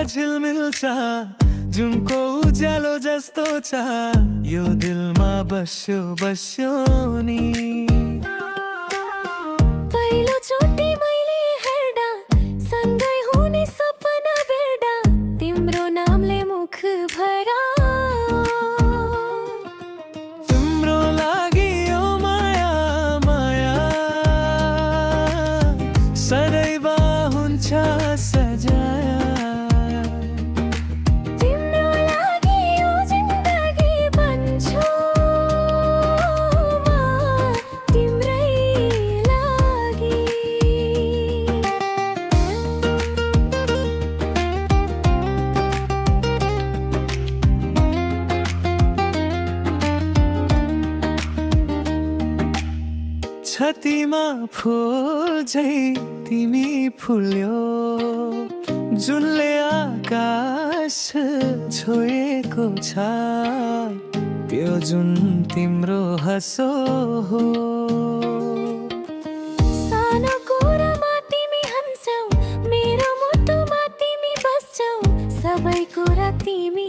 झिलमिल छ जुनको उज्यालो जस्तो छ यो दिलमा बस्यो बस्यो नि पहिलोचोटि मैले हेर्दा सँगै हुने सपना बेर्दा तिम्रो नामले मुख भरा तिम्रो लागि यो माया माया सदैव हुन्छ सजाया तिम्रो लागि यो जिन्दगी बन्छु म तिम्रै लागि छातीमा फूल झै तिमी फुल्यो जुनले आकाश छोएको छ त्यो जुन तिम्रो हसो हो सानो कुरामा तिमी हन्छौ मेरो मुटुमा तिमी बस्छौ सबै कुरा तिमी